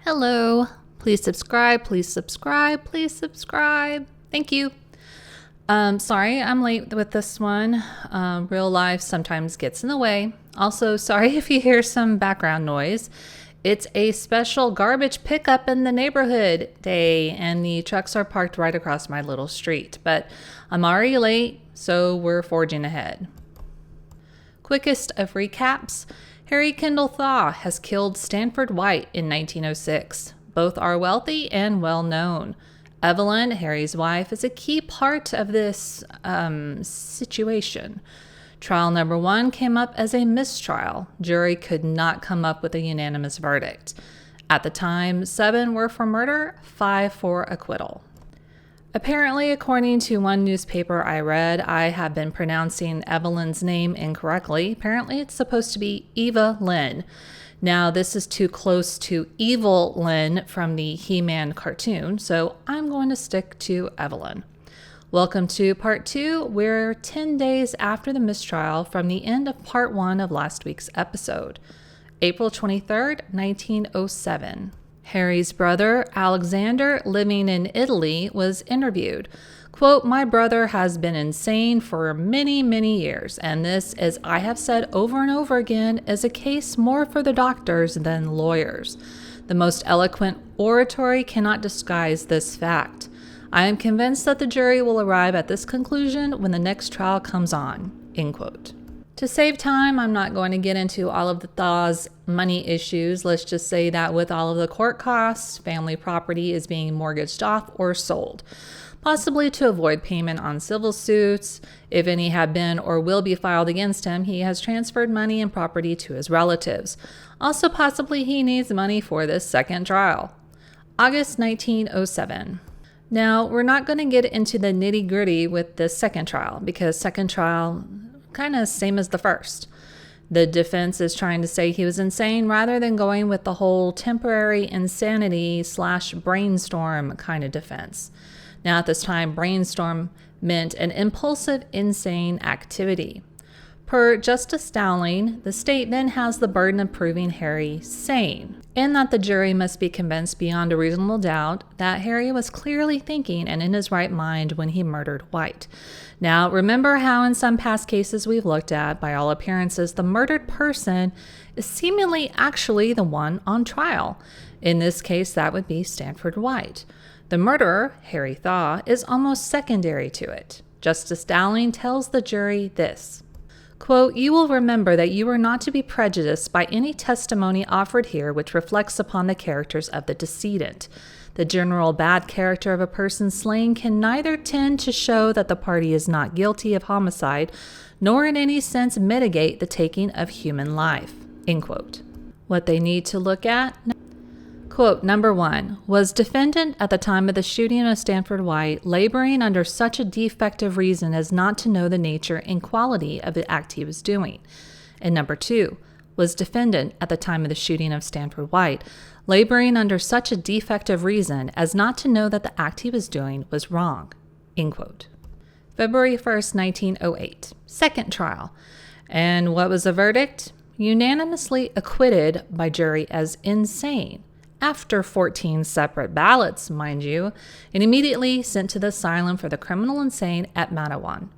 Hello. Please subscribe, please subscribe, please subscribe. Thank you. Sorry, I'm late with this one. Real life sometimes gets in the way. Also, sorry if you hear some background noise. It's a special garbage pickup in the neighborhood day, and the trucks are parked right across my little street. But I'm already late, so we're forging ahead. Quickest of recaps. Harry Kendall Thaw has killed Stanford White in 1906. Both are wealthy and well known. Evelyn, Harry's wife, is a key part of this situation. Trial number 1 came up as a mistrial. Jury could not come up with a unanimous verdict. At the time, 7 were for murder, 5 for acquittal. Apparently, according to one newspaper I read, I have been pronouncing Evelyn's name incorrectly. Apparently, it's supposed to be Eva Lynn. Now, this is too close to Evil Lynn from the He-Man cartoon, so I'm going to stick to Evelyn. Welcome to part 2. We're 10 days after the mistrial from the end of part 1 of last week's episode. April 23rd, 1907. Harry's brother, Alexander, living in Italy, was interviewed. Quote, "My brother has been insane for many, many years, and this, as I have said over and over again, is a case more for the doctors than lawyers. The most eloquent oratory cannot disguise this fact. I am convinced that the jury will arrive at this conclusion when the next trial comes on." End quote. To save time, I'm not going to get into all of the Thaw's money issues. Let's just say that with all of the court costs, family property is being mortgaged off or sold, possibly to avoid payment on civil suits. If any have been or will be filed against him, he has transferred money and property to his relatives. Also, possibly he needs money for this second trial. August 1907. Now, we're not going to get into the nitty-gritty with the second trial because second trial kind of same as the first. The defense is trying to say he was insane rather than going with the whole temporary insanity / brainstorm kind of defense. Now at this time, brainstorm meant an impulsive, insane activity. Per Justice Dowling, the state then has the burden of proving Harry sane, and that the jury must be convinced beyond a reasonable doubt that Harry was clearly thinking and in his right mind when he murdered White. Now, remember how in some past cases we've looked at, by all appearances, the murdered person is seemingly actually the one on trial. In this case, that would be Stanford White. The murderer, Harry Thaw, is almost secondary to it. Justice Dowling tells the jury this. Quote, "You will remember that you are not to be prejudiced by any testimony offered here which reflects upon the characters of the decedent. The general bad character of a person slain can neither tend to show that the party is not guilty of homicide, nor in any sense mitigate the taking of human life." End quote. What they need to look at? Quote, number 1, was defendant at the time of the shooting of Stanford White laboring under such a defective reason as not to know the nature and quality of the act he was doing? And number 2, was defendant at the time of the shooting of Stanford White laboring under such a defective reason as not to know that the act he was doing was wrong? End quote. February 1st, 1908. Second trial. And what was the verdict? Unanimously acquitted by jury as insane. After 14 separate ballots, mind you, and immediately sent to the asylum for the criminal insane at Madison.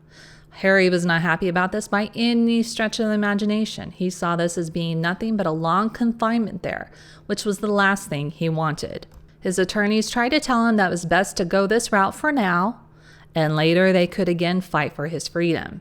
Harry was not happy about this by any stretch of the imagination. He saw this as being nothing but a long confinement there, which was the last thing he wanted. His attorneys tried to tell him that it was best to go this route for now, and later they could again fight for his freedom.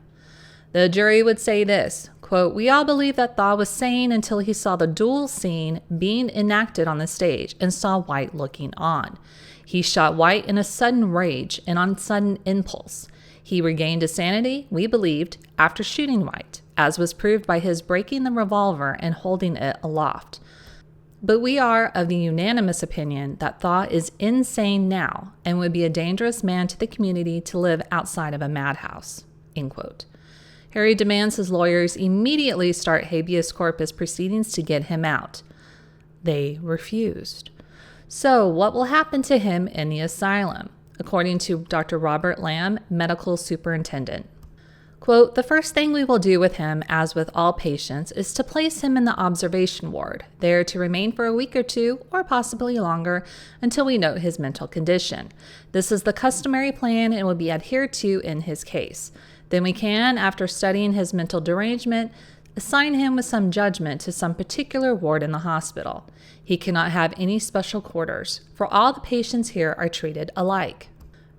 The jury would say this, quote, "We all believe that Thaw was sane until he saw the duel scene being enacted on the stage and saw White looking on. He shot White in a sudden rage and on sudden impulse. He regained his sanity, we believed, after shooting White, as was proved by his breaking the revolver and holding it aloft. But we are of the unanimous opinion that Thaw is insane now and would be a dangerous man to the community to live outside of a madhouse." End quote. Harry demands his lawyers immediately start habeas corpus proceedings to get him out. They refused. So what will happen to him in the asylum? According to Dr. Robert Lamb, medical superintendent. Quote, "The first thing we will do with him, as with all patients, is to place him in the observation ward, there to remain for a week or two, or possibly longer, until we note his mental condition. This is the customary plan and will be adhered to in his case. Then we can, after studying his mental derangement, assign him with some judgment to some particular ward in the hospital. He cannot have any special quarters, for all the patients here are treated alike.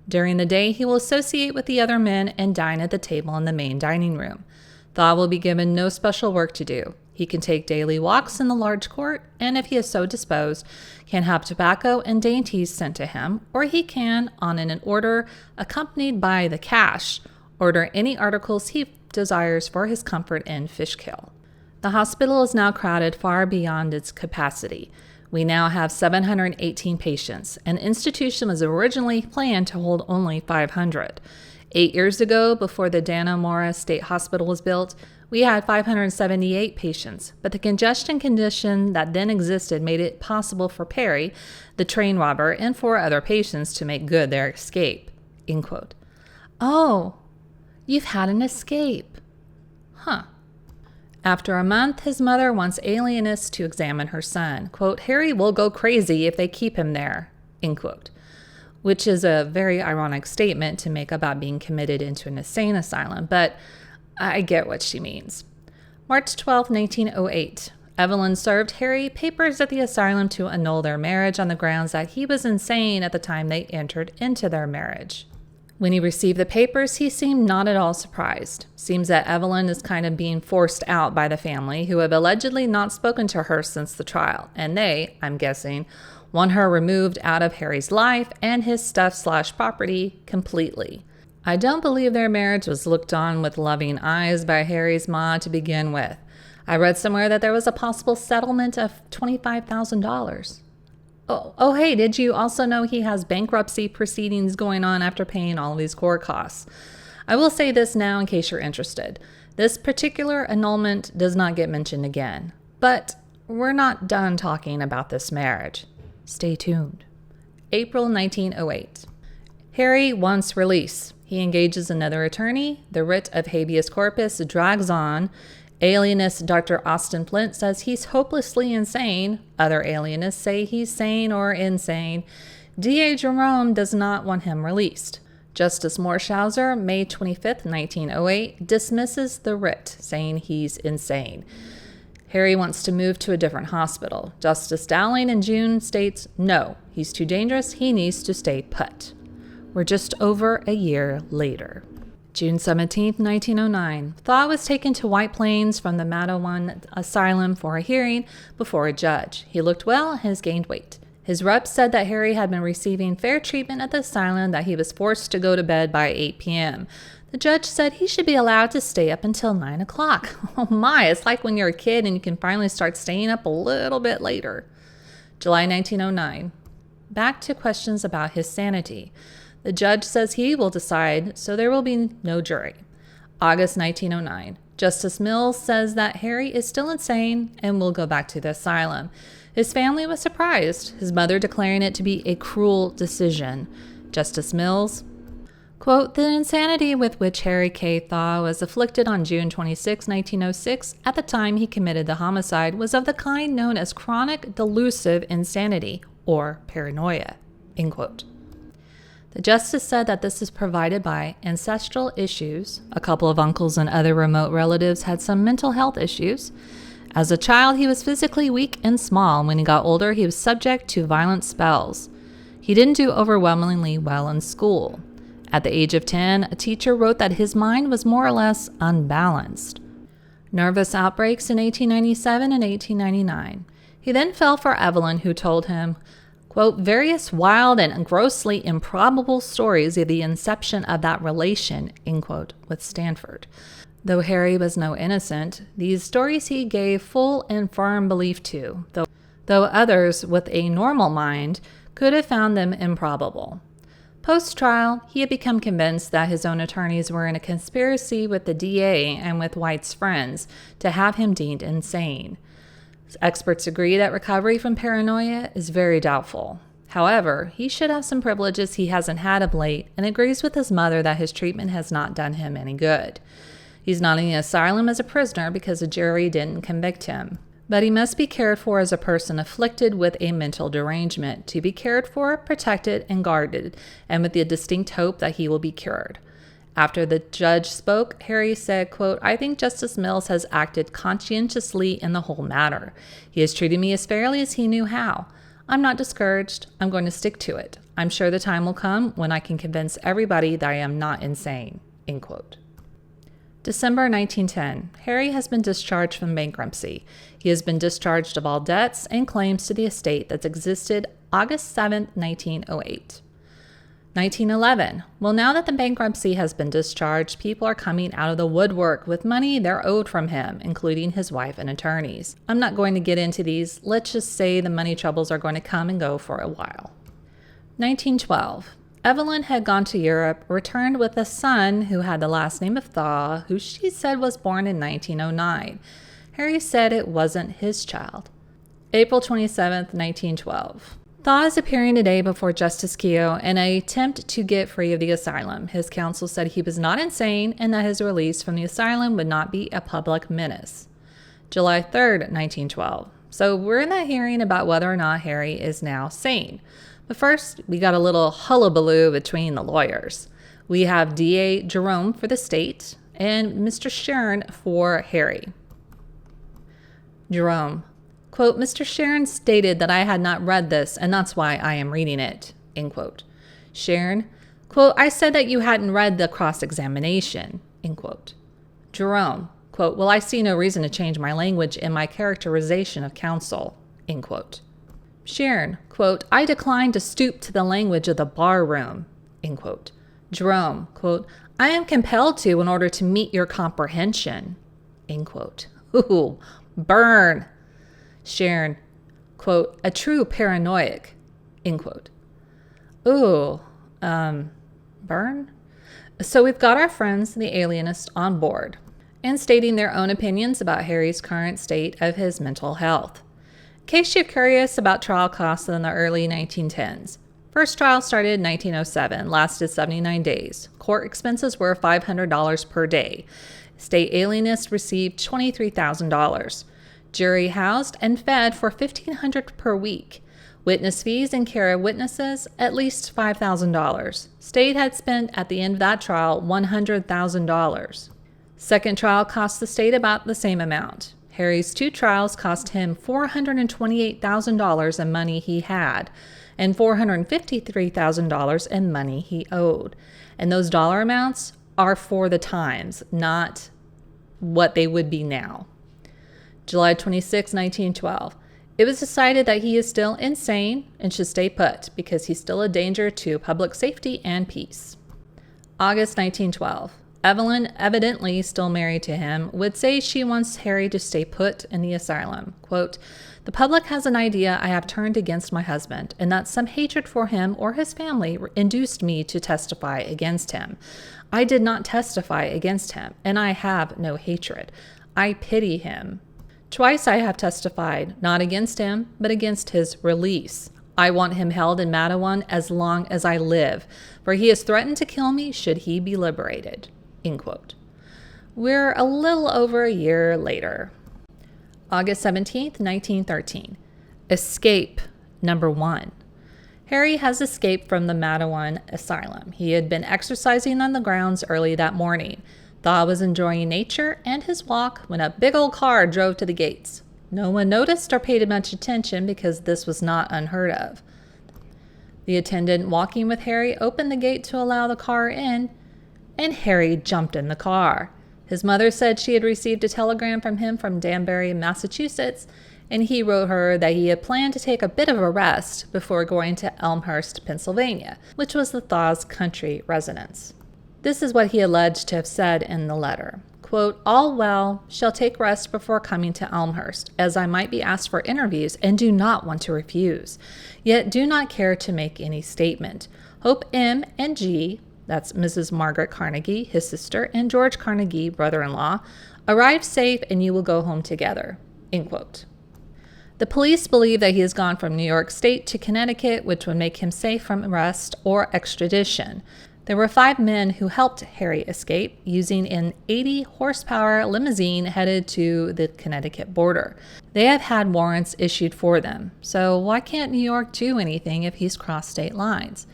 During the day, he will associate with the other men and dine at the table in the main dining room. Thaw will be given no special work to do. He can take daily walks in the large court, and if he is so disposed, can have tobacco and dainties sent to him, or he can, on an order accompanied by the cash, order any articles he desires for his comfort in Fishkill. The hospital is now crowded far beyond its capacity. We now have 718 patients. An institution was originally planned to hold only 500. 8 years ago, before the Dannemora State Hospital was built, we had 578 patients, but the congestion condition that then existed made it possible for Perry, the train robber, and 4 other patients to make good their escape." End quote. Oh, you've had an escape. Huh. After a month, his mother wants alienists to examine her son. Quote, "Harry will go crazy if they keep him there." End quote. Which is a very ironic statement to make about being committed into an insane asylum, but I get what she means. March 12, 1908. Evelyn served Harry papers at the asylum to annul their marriage on the grounds that he was insane at the time they entered into their marriage. When he received the papers, he seemed not at all surprised. Seems that Evelyn is kind of being forced out by the family, who have allegedly not spoken to her since the trial, and they, I'm guessing, want her removed out of Harry's life and his stuff/property completely. I don't believe their marriage was looked on with loving eyes by Harry's ma to begin with. I read somewhere that there was a possible settlement of $25,000. Oh, hey, did you also know he has bankruptcy proceedings going on after paying all these court costs? I will say this now in case you're interested. This particular annulment does not get mentioned again. But we're not done talking about this marriage. Stay tuned. April 1908. Harry wants release. He engages another attorney. The writ of habeas corpus drags on. Alienist Dr. Austin Flint says he's hopelessly insane. Other alienists say he's sane or insane. D.A. Jerome does not want him released. Justice Morshauser, May 25, 1908, dismisses the writ, saying he's insane. Harry wants to move to a different hospital. Justice Dowling in June states, no, he's too dangerous, he needs to stay put. We're just over a year later. June 17, 1909, Thaw was taken to White Plains from the Madison Asylum for a hearing before a judge. He looked well and has gained weight. His rep said that Harry had been receiving fair treatment at the asylum, that he was forced to go to bed by 8 p.m. The judge said he should be allowed to stay up until 9 o'clock. Oh my, it's like when you're a kid and you can finally start staying up a little bit later. July 1909. Back to questions about his sanity. The judge says he will decide, so there will be no jury. August 1909. Justice Mills says that Harry is still insane and will go back to the asylum. His family was surprised, his mother declaring it to be a cruel decision. Justice Mills, quote, "The insanity with which Harry K. Thaw was afflicted on June 26, 1906, at the time he committed the homicide, was of the kind known as chronic delusive insanity, or paranoia," end quote. The justice said that this is provided by ancestral issues. A couple of uncles and other remote relatives had some mental health issues. As a child, he was physically weak and small. When he got older, he was subject to violent spells. He didn't do overwhelmingly well in school. At the age of 10, a teacher wrote that his mind was more or less unbalanced. Nervous outbreaks in 1897 and 1899. He then fell for Evelyn, who told him, quote, "various wild and grossly improbable stories of the inception of that relation," end quote, with Stanford. Though Harry was no innocent, these stories he gave full and firm belief to, though others with a normal mind could have found them improbable. Post-trial, he had become convinced that his own attorneys were in a conspiracy with the DA and with White's friends to have him deemed insane. Experts agree that recovery from paranoia is very doubtful. However, he should have some privileges he hasn't had of late, and agrees with his mother that his treatment has not done him any good. He's not in the asylum as a prisoner because the jury didn't convict him. But he must be cared for as a person afflicted with a mental derangement, to be cared for, protected, and guarded, and with the distinct hope that he will be cured. After the judge spoke, Harry said, quote, "I think Justice Mills has acted conscientiously in the whole matter. He has treated me as fairly as he knew how. I'm not discouraged. I'm going to stick to it. I'm sure the time will come when I can convince everybody that I am not insane." End quote. December 1910. Harry has been discharged from bankruptcy. He has been discharged of all debts and claims to the estate that existed August 7, 1908. 1911. Well, now that the bankruptcy has been discharged, people are coming out of the woodwork with money they're owed from him, including his wife and attorneys. I'm not going to get into these. Let's just say the money troubles are going to come and go for a while. 1912. Evelyn had gone to Europe, returned with a son who had the last name of Thaw, who she said was born in 1909. Harry said it wasn't his child. April 27, 1912. Thaw is appearing today before Justice Keogh in an attempt to get free of the asylum. His counsel said he was not insane and that his release from the asylum would not be a public menace. July 3, 1912. So we're in that hearing about whether or not Harry is now sane. But first, we got a little hullabaloo between the lawyers. We have DA Jerome for the state and Mr. Sharon for Harry. Jerome, quote, "Mr. Sharon stated that I had not read this, and that's why I am reading it," end quote. Sharon, quote, "I said that you hadn't read the cross-examination," end quote. Jerome, quote, "Well, I see no reason to change my language in my characterization of counsel," end quote. Sharon, quote, "I decline to stoop to the language of the bar room," end quote. Jerome, quote, "I am compelled to in order to meet your comprehension," end quote. Ooh, burn. Sharon, quote, "A true paranoiac," end quote. Ooh, burn? So we've got our friends, the alienists, on board and stating their own opinions about Harry's current state of his mental health. In case you're curious about trial costs in the early 1910s, first trial started in 1907, lasted 79 days. Court expenses were $500 per day. State alienists received $23,000. Jury housed and fed for $1,500 per week. Witness fees and care of witnesses, at least $5,000. State had spent at the end of that trial $100,000. Second trial cost the state about the same amount. Harry's two trials cost him $428,000 in money he had and $453,000 in money he owed. And those dollar amounts are for the times, not what they would be now. July 26, 1912. It was decided that he is still insane and should stay put because he's still a danger to public safety and peace. August 1912. Evelyn, evidently still married to him, would say she wants Harry to stay put in the asylum. Quote, "The public has an idea I have turned against my husband and that some hatred for him or his family induced me to testify against him. I did not testify against him, and I have no hatred. I pity him. Twice I have testified, not against him, but against his release. I want him held in Madison as long as I live, for he has threatened to kill me should he be liberated." End quote. We're a little over a year later. August 17th, 1913. Escape number 1. Harry has escaped from the Madison asylum. He had been exercising on the grounds early that morning. Thaw was enjoying nature and his walk when a big old car drove to the gates. No one noticed or paid much attention because this was not unheard of. The attendant walking with Harry opened the gate to allow the car in, and Harry jumped in the car. His mother said she had received a telegram from him from Danbury, Massachusetts, and he wrote her that he had planned to take a bit of a rest before going to Elmhurst, Pennsylvania, which was the Thaw's country residence. This is what he alleged to have said in the letter. Quote, "All well, shall take rest before coming to Elmhurst, as I might be asked for interviews and do not want to refuse, yet do not care to make any statement. Hope M and G," that's Mrs. Margaret Carnegie, his sister, and George Carnegie, brother-in-law, "arrive safe and you will go home together." End quote. The police believe that he has gone from New York State to Connecticut, which would make him safe from arrest or extradition. There were 5 men who helped Harry escape using an 80-horsepower limousine headed to the Connecticut border. They have had warrants issued for them, so why can't New York do anything if he's crossed state lines?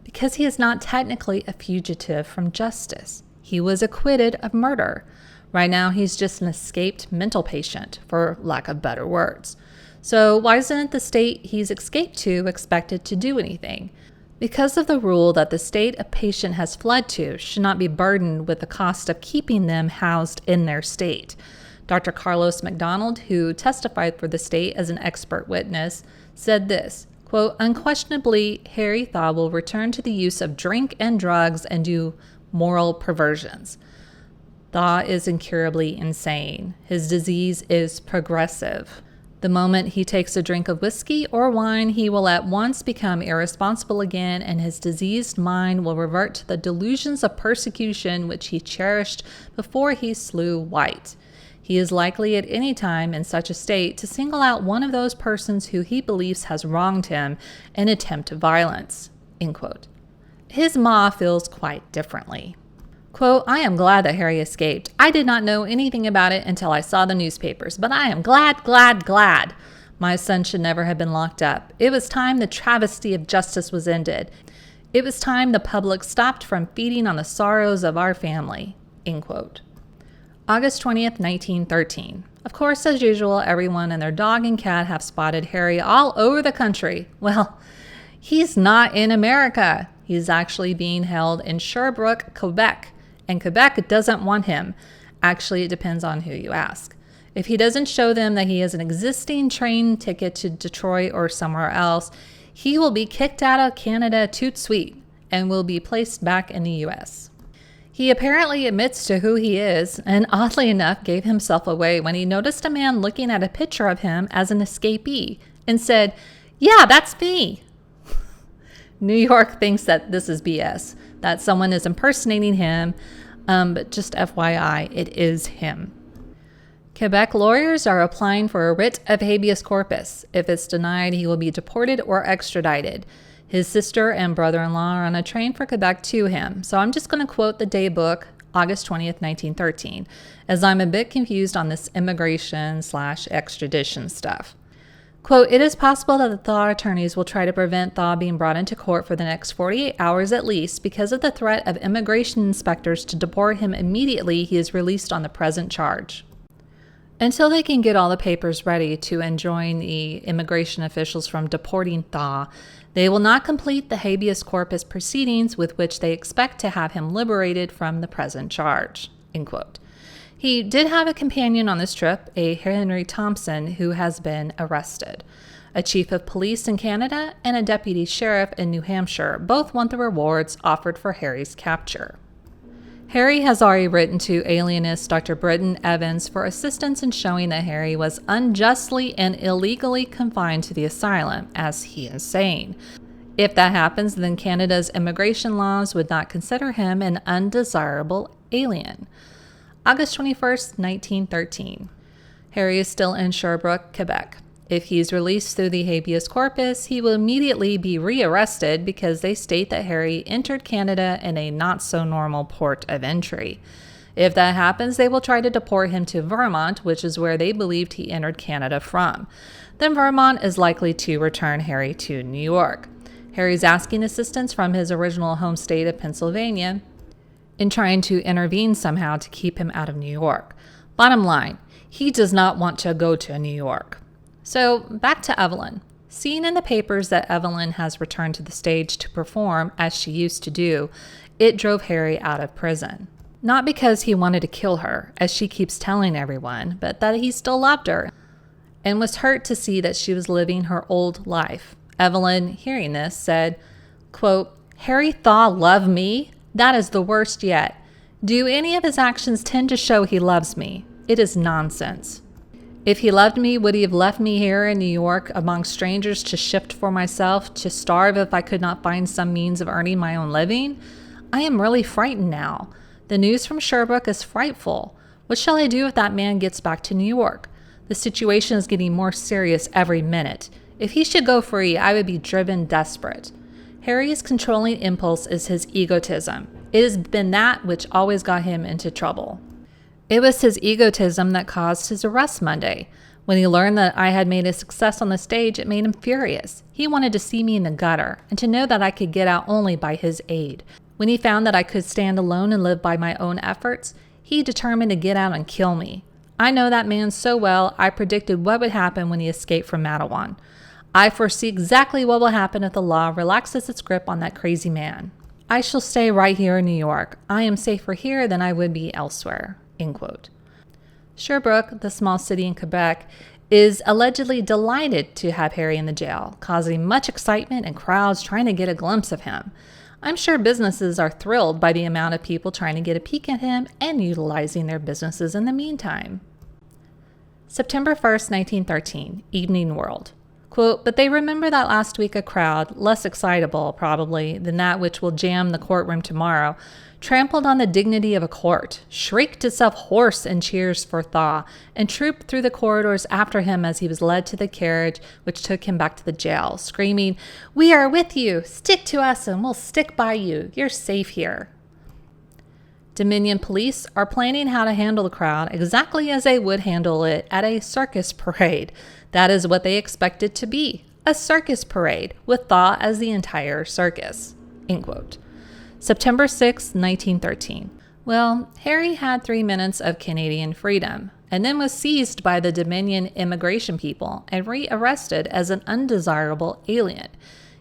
Because he is not technically a fugitive from justice. He was acquitted of murder. Right now, he's just an escaped mental patient, for lack of better words. So why isn't the state he's escaped to expected to do anything? Because of the rule that the state a patient has fled to should not be burdened with the cost of keeping them housed in their state. Dr. Carlos McDonald, who testified for the state as an expert witness, said this, quote, "Unquestionably, Harry Thaw will return to the use of drink and drugs and do moral perversions. Thaw is incurably insane. His disease is progressive. The moment he takes a drink of whiskey or wine, he will at once become irresponsible again, and his diseased mind will revert to the delusions of persecution which he cherished before he slew White. He is likely at any time in such a state to single out one of those persons who he believes has wronged him and attempt violence." End quote. His ma feels quite differently. Quote, "I am glad that Harry escaped. I did not know anything about it until I saw the newspapers, but I am glad. My son should never have been locked up. It was time the travesty of justice was ended. It was time the public stopped from feeding on the sorrows of our family." End quote. August 20th, 1913. Of course, as usual, everyone and their dog and cat have spotted Harry all over the country. Well, he's not in America. He's actually being held in Sherbrooke, Quebec. And Quebec doesn't want him. Actually, it depends on who you ask. If he doesn't show them that he has an existing train ticket to Detroit or somewhere else, he will be kicked out of Canada tout suite and will be placed back in the U.S. He apparently admits to who he is, and oddly enough gave himself away when he noticed a man looking at a picture of him as an escapee and said, "Yeah, that's me." New York thinks that this is BS, that someone is impersonating him, but just FYI, it is him. Quebec lawyers are applying for a writ of habeas corpus. If it's denied, he will be deported or extradited. His sister and brother-in-law are on a train for Quebec to him, so I'm just going to quote the daybook, August 20th, 1913, as I'm a bit confused on this immigration/extradition stuff. Quote, "It is possible that the Thaw attorneys will try to prevent Thaw being brought into court for the next 48 hours at least because of the threat of immigration inspectors to deport him immediately he is released on the present charge. Until they can get all the papers ready to enjoin the immigration officials from deporting Thaw, they will not complete the habeas corpus proceedings with which they expect to have him liberated from the present charge." End quote. He did have a companion on this trip, a Henry Thompson, who has been arrested. A chief of police in Canada and a deputy sheriff in New Hampshire both want the rewards offered for Harry's capture. Harry has already written to alienist Dr. Britton Evans for assistance in showing that Harry was unjustly and illegally confined to the asylum, as he is saying. If that happens, then Canada's immigration laws would not consider him an undesirable alien. August 21st, 1913. Harry is still in Sherbrooke, Quebec. If he's released through the habeas corpus, he will immediately be rearrested because they state that Harry entered Canada in a not-so-normal port of entry. If that happens, they will try to deport him to Vermont, which is where they believed he entered Canada from. Then Vermont is likely to return Harry to New York. Harry's asking assistance from his original home state of Pennsylvania in trying to intervene somehow to keep him out of New York. Bottom line, he does not want to go to New York. So back to Evelyn. Seeing in the papers that Evelyn has returned to the stage to perform as she used to do, it drove Harry out of prison. Not because he wanted to kill her, as she keeps telling everyone, but that he still loved her and was hurt to see that she was living her old life. Evelyn, hearing this, said, quote, "Harry Thaw love me? That is the worst yet. Do any of his actions tend to show he loves me? It is nonsense. If he loved me, would he have left me here in New York among strangers to shift for myself, to starve if I could not find some means of earning my own living? I am really frightened now. The news from Sherbrooke is frightful. What shall I do if that man gets back to New York? The situation is getting more serious every minute. If he should go free, I would be driven desperate." Harry's controlling impulse is his egotism. It has been that which always got him into trouble. It was his egotism that caused his arrest Monday. When he learned that I had made a success on the stage, it made him furious. He wanted to see me in the gutter and to know that I could get out only by his aid. When he found that I could stand alone and live by my own efforts, he determined to get out and kill me. I know that man so well, I predicted what would happen when he escaped from Mattawan. I foresee exactly what will happen if the law relaxes its grip on that crazy man. I shall stay right here in New York. I am safer here than I would be elsewhere." End quote. Sherbrooke, the small city in Quebec, is allegedly delighted to have Harry in the jail, causing much excitement and crowds trying to get a glimpse of him. I'm sure businesses are thrilled by the amount of people trying to get a peek at him and utilizing their businesses in the meantime. September 1st, 1913, Evening World. Quote, "But they remember that last week a crowd, less excitable probably than that which will jam the courtroom tomorrow, trampled on the dignity of a court, shrieked itself hoarse in cheers for Thaw, and trooped through the corridors after him as he was led to the carriage which took him back to the jail, screaming, 'We are with you! Stick to us and we'll stick by you! You're safe here!' Dominion police are planning how to handle the crowd exactly as they would handle it at a circus parade. That is what they expect it to be, a circus parade, with Thaw as the entire circus." End quote. September 6, 1913. Well, Harry had 3 minutes of Canadian freedom, and then was seized by the Dominion immigration people and rearrested as an undesirable alien.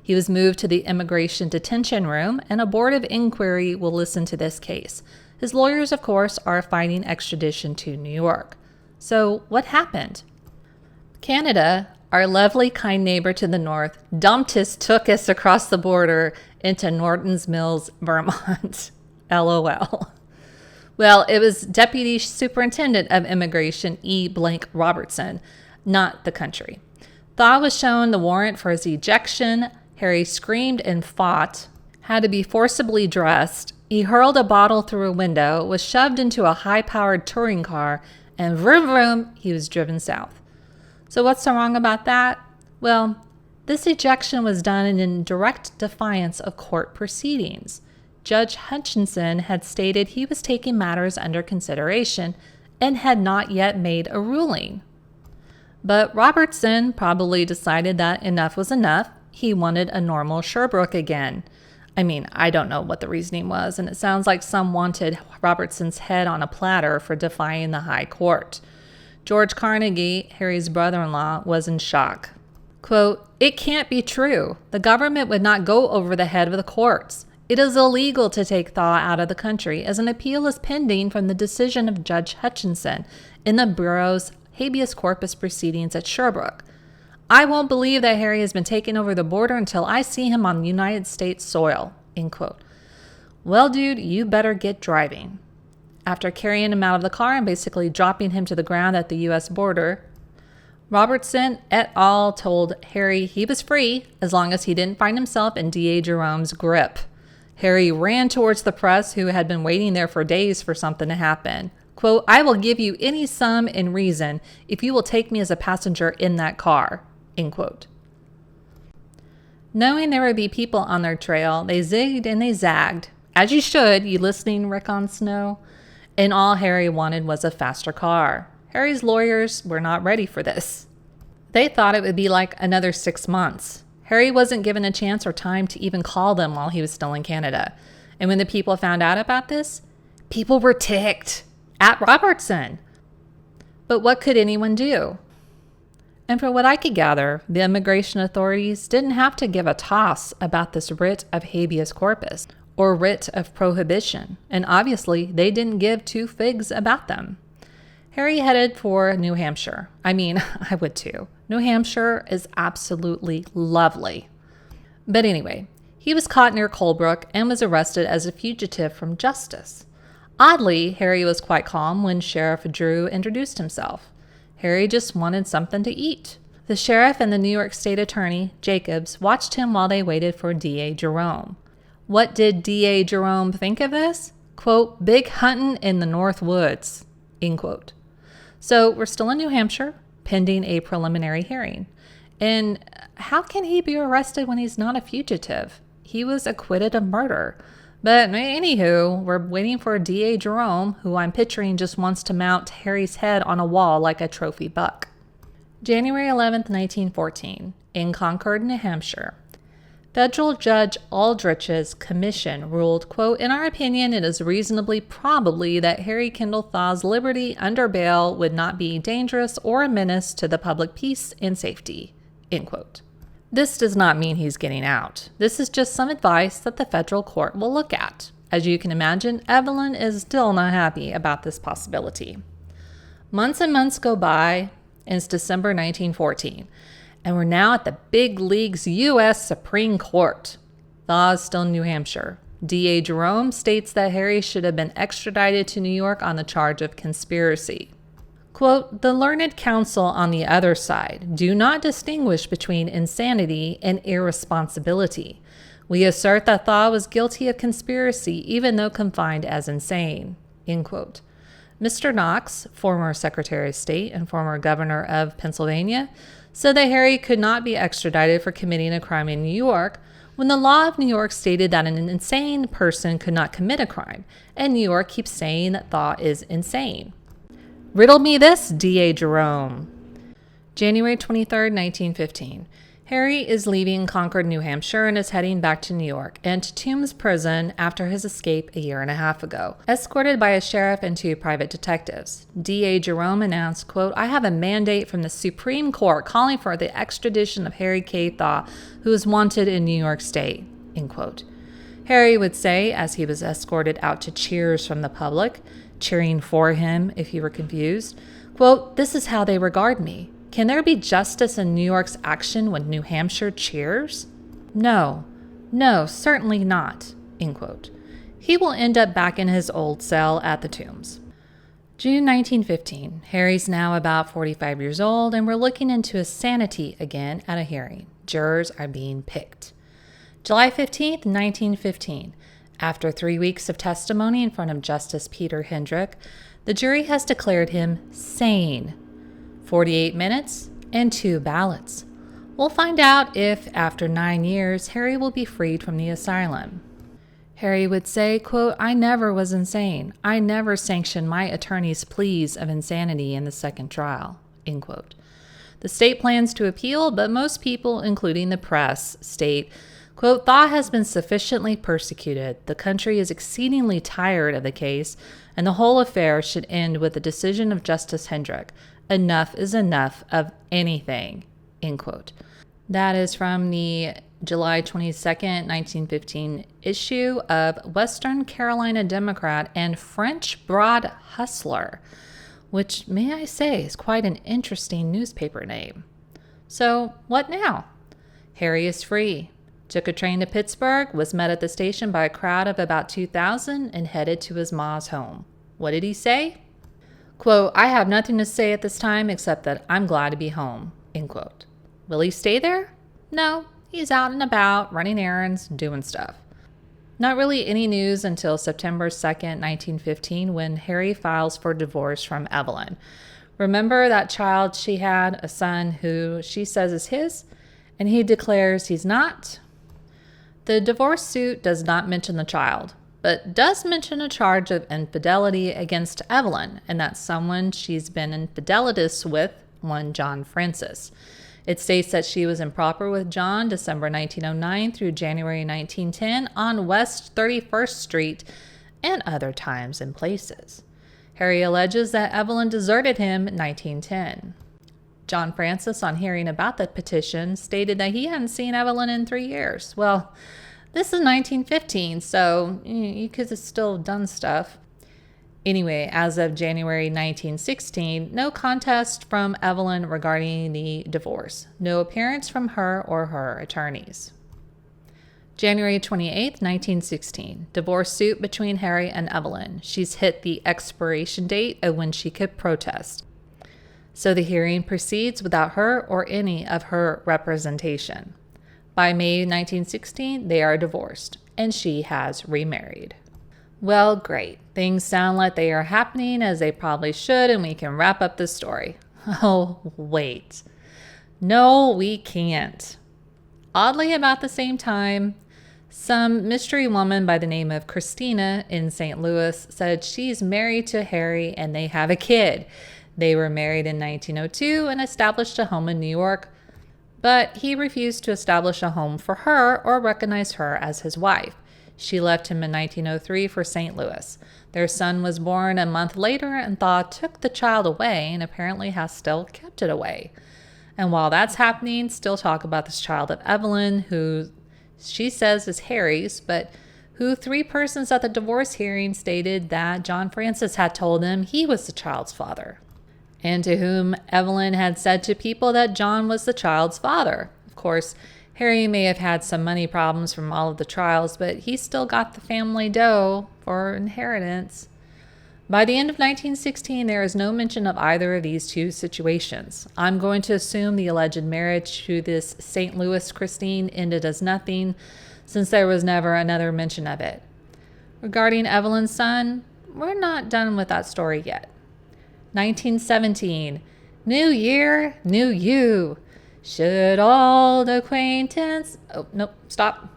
He was moved to the immigration detention room, and a board of inquiry will listen to this case. His lawyers, of course, are fighting extradition to New York. So what happened? Canada, our lovely, kind neighbor to the north, took us across the border into Norton's Mills, Vermont. LOL. Well, it was Deputy Superintendent of Immigration E. Blank Robertson, not the country. Thaw was shown the warrant for his ejection. Harry screamed and fought, had to be forcibly dressed. He hurled a bottle through a window, was shoved into a high-powered touring car, and vroom vroom, he was driven south. So what's so wrong about that? Well, this ejection was done in direct defiance of court proceedings. Judge Hutchinson had stated he was taking matters under consideration and had not yet made a ruling. But Robertson probably decided that enough was enough. He wanted a normal Sherbrooke again. I mean, I don't know what the reasoning was, and it sounds like some wanted Robertson's head on a platter for defying the high court. George Carnegie, Harry's brother-in-law, was in shock. Quote, "It can't be true. The government would not go over the head of the courts. It is illegal to take Thaw out of the country, as an appeal is pending from the decision of Judge Hutchinson in the Bureau's habeas corpus proceedings at Sherbrooke. I won't believe that Harry has been taken over the border until I see him on United States soil." End quote. Well, dude, you better get driving. After carrying him out of the car and basically dropping him to the ground at the U.S. border, Robertson et al. Told Harry he was free as long as he didn't find himself in D.A. Jerome's grip. Harry ran towards the press, who had been waiting there for days for something to happen. Quote, "I will give you any sum in reason if you will take me as a passenger in that car." End quote. Knowing there would be people on their trail, they zigged and they zagged. As you should, you listening Rick on Snow. And all Harry wanted was a faster car. Harry's lawyers were not ready for this. They thought it would be like another 6 months. Harry wasn't given a chance or time to even call them while he was still in Canada. And when the people found out about this, people were ticked at Robertson. But what could anyone do? And from what I could gather, the immigration authorities didn't have to give a toss about this writ of habeas corpus or writ of prohibition, and obviously they didn't give 2 figs about them. Harry headed for New Hampshire. I mean, I would too. New Hampshire is absolutely lovely. But anyway, he was caught near Colebrook and was arrested as a fugitive from justice. Oddly, Harry was quite calm when Sheriff Drew introduced himself. Harry just wanted something to eat. The sheriff and the New York State Attorney, Jacobs, watched him while they waited for D.A. Jerome. What did D.A. Jerome think of this? Quote, "Big huntin' in the North Woods." End quote. So we're still in New Hampshire, pending a preliminary hearing. And how can he be arrested when he's not a fugitive? he was acquitted of murder. But anywho, we're waiting for DA Jerome, who I'm picturing just wants to mount Harry's head on a wall like a trophy buck. January 11th, 1914, in Concord, New Hampshire. Federal Judge Aldrich's commission ruled, quote, "In our opinion, it is reasonably probably that Harry Kendall Thaw's liberty under bail would not be dangerous or a menace to the public peace and safety," end quote. This does not mean he's getting out. This is just some advice that the federal court will look at. As you can imagine, Evelyn is still not happy about this possibility. Months and months go by, and it's December 1914, and we're now at the big leagues U.S. Supreme Court. Thaw is still in New Hampshire. DA Jerome states that Harry should have been extradited to New York on the charge of conspiracy. Quote, "The learned counsel on the other side do not distinguish between insanity and irresponsibility. We assert that Thaw was guilty of conspiracy even though confined as insane," end quote. Mr. Knox, former Secretary of State and former governor of Pennsylvania, said that Harry could not be extradited for committing a crime in New York when the law of New York stated that an insane person could not commit a crime, and New York keeps saying that Thaw is insane. Riddle me this, DA Jerome. January 23rd, 1915. Harry is leaving Concord, New Hampshire, and is heading back to New York and to Tombs Prison after his escape a year and a half ago, escorted by a sheriff and 2 private detectives. DA Jerome announced, quote, "I have a mandate from the Supreme Court calling for the extradition of Harry K. Thaw, who is wanted in New York State," end quote. Harry would say, as he was escorted out to cheers from the public, cheering for him if you were confused, quote, "This is how they regard me. Can there be justice in New York's action when New Hampshire cheers? No, certainly not," end quote. He will end up back in his old cell at the Tombs. June 1915. Harry's now about 45 years old, and we're looking into his sanity again at a hearing. Jurors are being picked. July 15th, 1915. After 3 weeks of testimony in front of Justice Peter Hendrick, the jury has declared him sane. 48 minutes and 2 ballots. We'll find out if, after 9 years, Harry will be freed from the asylum. Harry would say, quote, "I never was insane. I never sanctioned my attorney's pleas of insanity in the second trial," end quote. The state plans to appeal, but most people, including the press, state, quote, "Thaw has been sufficiently persecuted. The country is exceedingly tired of the case, and the whole affair should end with the decision of Justice Hendrick. Enough is enough of anything," end quote. That is from the July 22nd, 1915 issue of Western Carolina Democrat and French Broad Hustler, which, may I say, is quite an interesting newspaper name. So, what now? Harry is free. Took a train to Pittsburgh, was met at the station by a crowd of about 2,000, and headed to his ma's home. What did he say? Quote, "I have nothing to say at this time except that I'm glad to be home," end quote. Will he stay there? No, he's out and about, running errands, doing stuff. Not really any news until September 2nd, 1915, when Harry files for divorce from Evelyn. Remember that child she had, a son who she says is his, and he declares he's not? The divorce suit does not mention the child, but does mention a charge of infidelity against Evelyn, and that someone she's been infidelitous with, one John Francis. It states that she was improper with John December 1909 through January 1910 on West 31st Street and other times and places. Harry alleges that Evelyn deserted him in 1910. John Francis, on hearing about the petition, stated that he hadn't seen Evelyn in 3 years. Well, this is 1915, so you could have still done stuff. Anyway, as of January 1916, no contest from Evelyn regarding the divorce. No appearance from her or her attorneys. January 28, 1916, divorce suit between Harry and Evelyn. She's hit the expiration date of when she could protest. So the hearing proceeds without her or any of her representation. By May 1916, they are divorced, and she has remarried. Well, great. Things sound like they are happening as they probably should, and we can wrap up this story. Oh, wait. No, we can't. Oddly, about the same time, Some mystery woman by the name of Christina in St. Louis said she's married to Harry and they have a kid. They were married in 1902 and established a home in New York, but he refused to establish a home for her or recognize her as his wife. She left him in 1903 for St. Louis. Their son was born a month later, and Thaw took the child away and apparently has still kept it away. And while that's happening, still talk about this child of Evelyn, who she says is Harry's, but who 3 persons at the divorce hearing stated that John Francis had told him he was the child's father, and to whom Evelyn had said to people that John was the child's father. Of course, Harry may have had some money problems from all of the trials, but he still got the family dough for inheritance. By the end of 1916, there is no mention of either of these two situations. I'm going to assume the alleged marriage to this St. Louis Christine ended as nothing, since there was never another mention of it. Regarding Evelyn's son, we're not done with that story yet. 1917, New Year, New You. Should old acquaintance... Oh, nope, stop.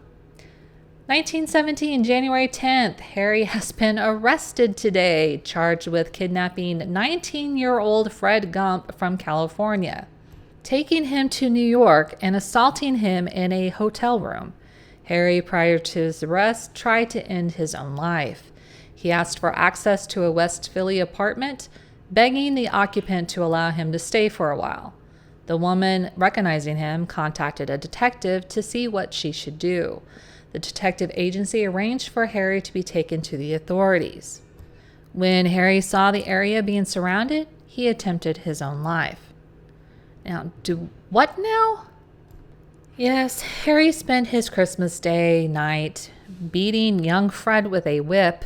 1917, January 10th, Harry has been arrested today, charged with kidnapping 19-year-old Fred Gump from California, taking him to New York and assaulting him in a hotel room. Harry, prior to his arrest, tried to end his own life. He asked for access to a West Philly apartment, begging the occupant to allow him to stay for a while. The woman, recognizing him, contacted a detective to see what she should do. The detective agency arranged for Harry to be taken to the authorities. When Harry saw the area being surrounded, he attempted his own life. Now, do what now? Yes, Harry spent his Christmas Day night beating young Fred with a whip,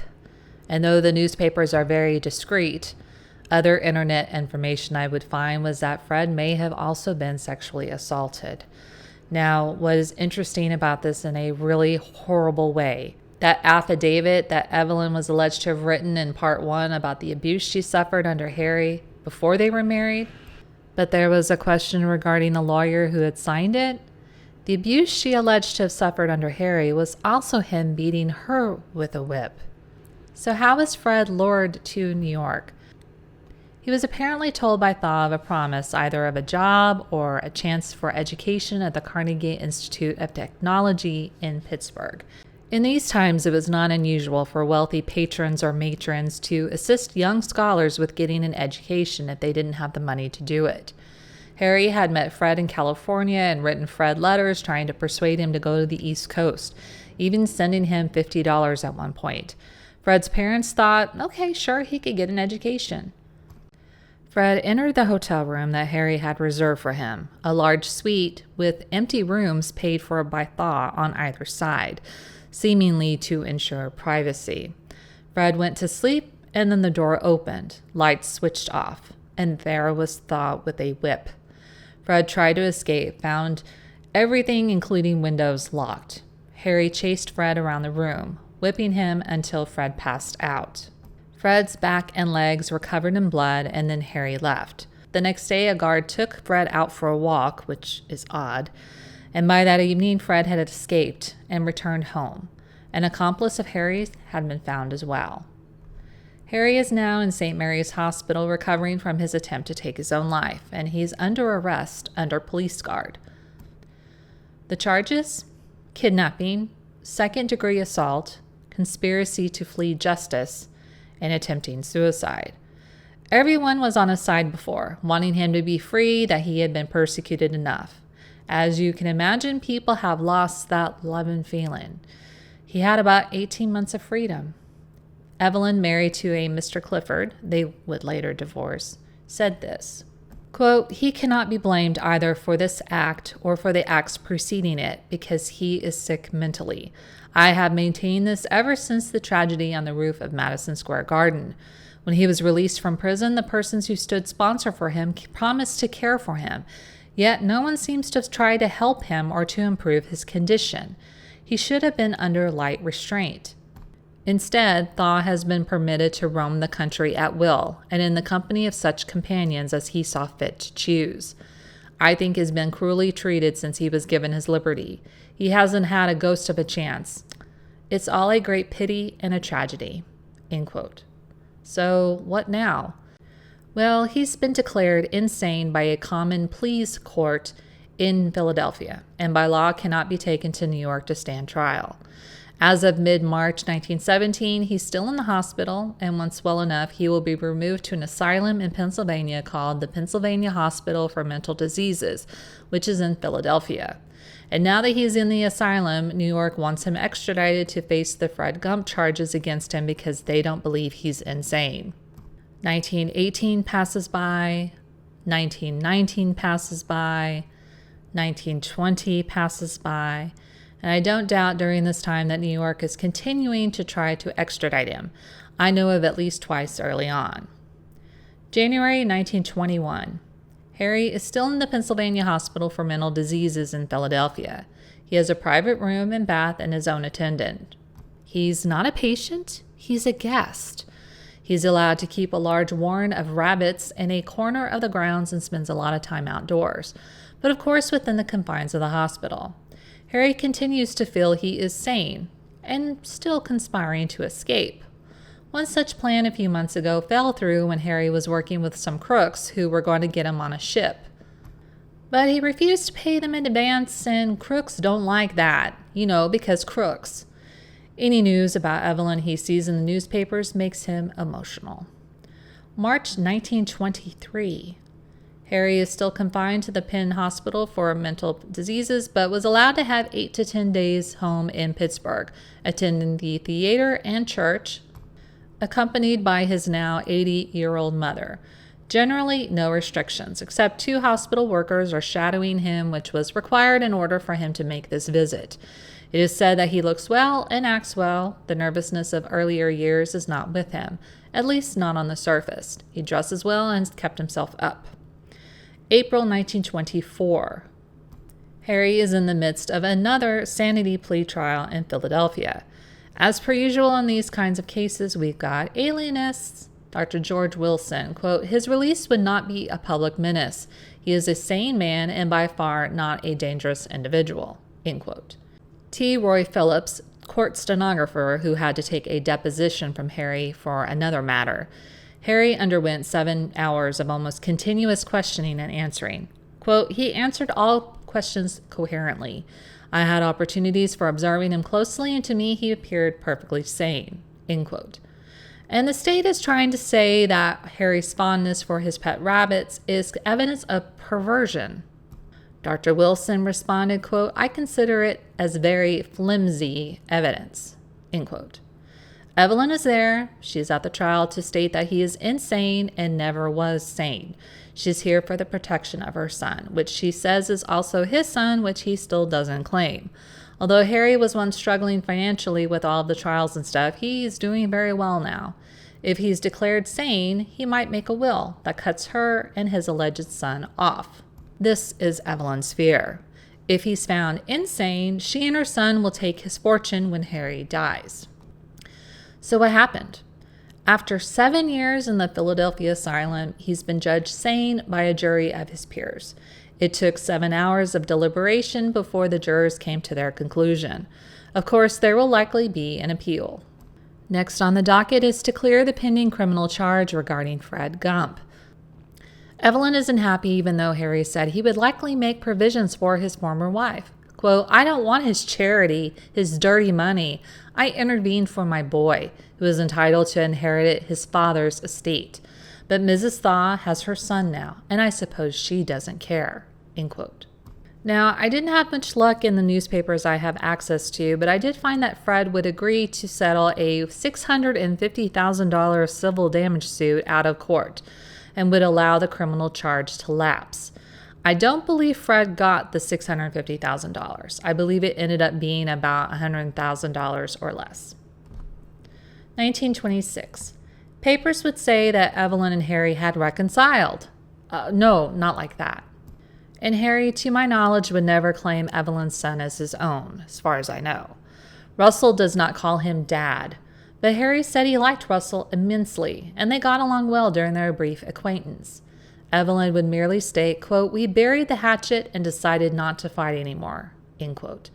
and though the newspapers are very discreet, other internet information I would find was that Fred may have also been sexually assaulted. Now, what is interesting about this in a really horrible way, that affidavit that Evelyn was alleged to have written in part 1 about the abuse she suffered under Harry before they were married, but there was a question regarding the lawyer who had signed it. The abuse she alleged to have suffered under Harry was also him beating her with a whip. So how was Fred lured to New York? He was apparently told by Thaw of a promise either of a job or a chance for education at the Carnegie Institute of Technology in Pittsburgh. In these times, it was not unusual for wealthy patrons or matrons to assist young scholars with getting an education if they didn't have the money to do it. Harry had met Fred in California and written Fred letters trying to persuade him to go to the East Coast, even sending him $50 at one point. Fred's parents thought, okay, sure, he could get an education. Fred entered the hotel room that Harry had reserved for him, a large suite with empty rooms paid for by Thaw on either side, seemingly to ensure privacy. Fred went to sleep, and then the door opened, lights switched off, and there was Thaw with a whip. Fred tried to escape, found everything, including windows, locked. Harry chased Fred around the room, whipping him until Fred passed out. Fred's back and legs were covered in blood, and then Harry left. The next day, a guard took Fred out for a walk, which is odd, and by that evening, Fred had escaped and returned home. An accomplice of Harry's had been found as well. Harry is now in St. Mary's Hospital recovering from his attempt to take his own life, and he's under arrest under police guard. The charges? Kidnapping, second-degree assault, conspiracy to flee justice, and attempting suicide. Everyone was on his side before, wanting him to be free, that he had been persecuted enough. As you can imagine, people have lost that love and feeling. He had about 18 months of freedom. Evelyn, married to a Mr. Clifford, they would later divorce, said this, quote, "He cannot be blamed either for this act or for the acts preceding it, because he is sick mentally. I have maintained this ever since the tragedy on the roof of Madison Square Garden. When he was released from prison, the persons who stood sponsor for him promised to care for him, yet no one seems to have tried to help him or to improve his condition. He should have been under light restraint. Instead, Thaw has been permitted to roam the country at will and in the company of such companions as he saw fit to choose. I think has been cruelly treated since he was given his liberty. He hasn't had a ghost of a chance. It's all a great pity and a tragedy." End quote. So what now? Well, he's been declared insane by a common pleas court in Philadelphia, and by law cannot be taken to New York to stand trial. As of mid-March 1917, he's still in the hospital, and once well enough, he will be removed to an asylum in Pennsylvania called the Pennsylvania Hospital for Mental Diseases, which is in Philadelphia. And now that he's in the asylum, New York wants him extradited to face the Fred Gump charges against him because they don't believe he's insane. 1918 passes by, 1919 passes by, 1920 passes by, and I don't doubt during this time that New York is continuing to try to extradite him. I know of at least twice early on. January 1921. Harry is still in the Pennsylvania Hospital for Mental Diseases in Philadelphia. He has a private room and bath and his own attendant. He's not a patient, he's a guest. He's allowed to keep a large warren of rabbits in a corner of the grounds and spends a lot of time outdoors, but of course within the confines of the hospital. Harry continues to feel he is sane and still conspiring to escape. One such plan a few months ago fell through when Harry was working with some crooks who were going to get him on a ship. But he refused to pay them in advance, and crooks don't like that, because crooks. Any news about Evelyn he sees in the newspapers makes him emotional. March 1923. Harry is still confined to the Penn Hospital for Mental Diseases, but was allowed to have 8 to 10 days home in Pittsburgh, attending the theater and church, accompanied by his now 80-year-old mother. Generally, no restrictions, except 2 hospital workers are shadowing him, which was required in order for him to make this visit. It is said that he looks well and acts well. The nervousness of earlier years is not with him, at least not on the surface. He dresses well and kept himself up. April 1924. Harry is in the midst of another sanity plea trial in Philadelphia. As per usual in these kinds of cases, we've got alienists. Dr. George Wilson, quote, "His release would not be a public menace. He is a sane man and by far not a dangerous individual," end quote. T. Roy Phillips, court stenographer who had to take a deposition from Harry for another matter. Harry underwent 7 hours of almost continuous questioning and answering. Quote, "He answered all questions coherently. I had opportunities for observing him closely, and to me he appeared perfectly sane," end quote. And the state is trying to say that Harry's fondness for his pet rabbits is evidence of perversion. Dr. Wilson responded, quote, "I consider it as very flimsy evidence," end quote. Evelyn is there. She is at the trial to state that he is insane and never was sane. She's here for the protection of her son, which she says is also his son, which he still doesn't claim. Although Harry was once struggling financially with all of the trials and stuff, he's doing very well now. If he's declared sane, he might make a will that cuts her and his alleged son off. This is Evelyn's fear. If he's found insane, she and her son will take his fortune when Harry dies. So what happened? After 7 years in the Philadelphia asylum, he's been judged sane by a jury of his peers. It took 7 hours of deliberation before the jurors came to their conclusion. Of course, there will likely be an appeal. Next on the docket is to clear the pending criminal charge regarding Fred Gump. Evelyn isn't happy even though Harry said he would likely make provisions for his former wife. Quote, "I don't want his charity, his dirty money. I intervened for my boy, who is entitled to inherit his father's estate. But Mrs. Thaw has her son now, and I suppose she doesn't care," end quote. Now, I didn't have much luck in the newspapers I have access to, but I did find that Fred would agree to settle a $650,000 civil damage suit out of court and would allow the criminal charge to lapse. I don't believe Fred got the $650,000. I believe it ended up being about $100,000 or less. 1926. Papers would say that Evelyn and Harry had reconciled. No, not like that. And Harry, to my knowledge, would never claim Evelyn's son as his own, as far as I know. Russell does not call him Dad, but Harry said he liked Russell immensely, and they got along well during their brief acquaintance. Evelyn would merely state, quote, "We buried the hatchet and decided not to fight anymore," end quote.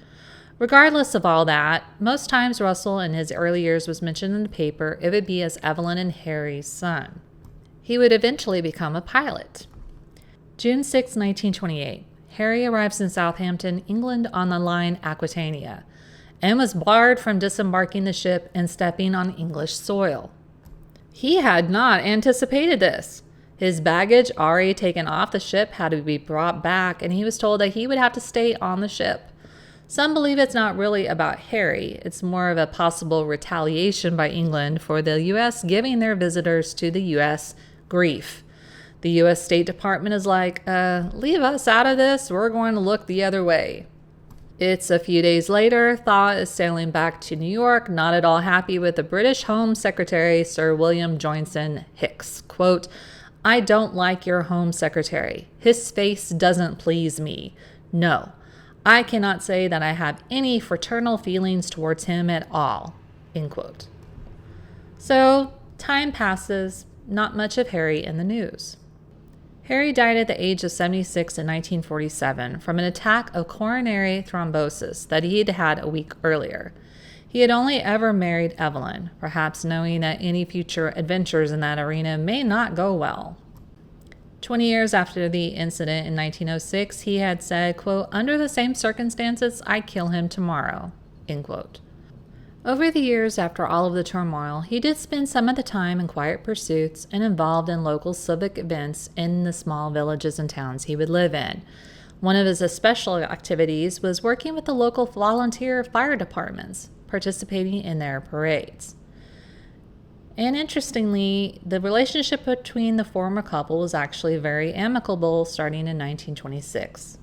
Regardless of all that, most times Russell in his early years was mentioned in the paper, it would be as Evelyn and Harry's son. He would eventually become a pilot. June 6, 1928, Harry arrives in Southampton, England on the line Aquitania, and was barred from disembarking the ship and stepping on English soil. He had not anticipated this. His baggage, already taken off the ship, had to be brought back, and he was told that he would have to stay on the ship. Some believe it's not really about Harry. It's more of a possible retaliation by England for the U.S. giving their visitors to the U.S. grief. The U.S. State Department is like, leave us out of this. We're going to look the other way. It's a few days later. Thaw is sailing back to New York, not at all happy with the British Home Secretary, Sir William Joynson Hicks. Quote, "I don't like your Home Secretary. His face doesn't please me. No. I cannot say that I have any fraternal feelings towards him at all," end quote. So, time passes, not much of Harry in the news. Harry died at the age of 76 in 1947 from an attack of coronary thrombosis that he had had a week earlier. He had only ever married Evelyn, perhaps knowing that any future adventures in that arena may not go well. 20 years after the incident in 1906, he had said, quote, "Under the same circumstances, I'd kill him tomorrow," end quote. Over the years after all of the turmoil, he did spend some of the time in quiet pursuits and involved in local civic events in the small villages and towns he would live in. One of his special activities was working with the local volunteer fire departments, participating in their parades. And interestingly, the relationship between the former couple was actually very amicable starting in 1926.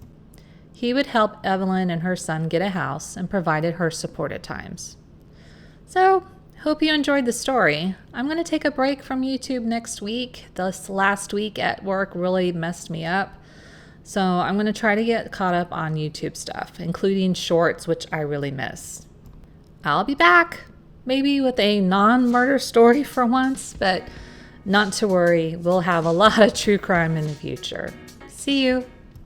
He would help Evelyn and her son get a house and provided her support at times. So, hope you enjoyed the story. I'm going to take a break from YouTube next week. This last week at work really messed me up. So I'm going to try to get caught up on YouTube stuff, including shorts, which I really miss. I'll be back. Maybe with a non-murder story for once, but not to worry. We'll have a lot of true crime in the future. See you.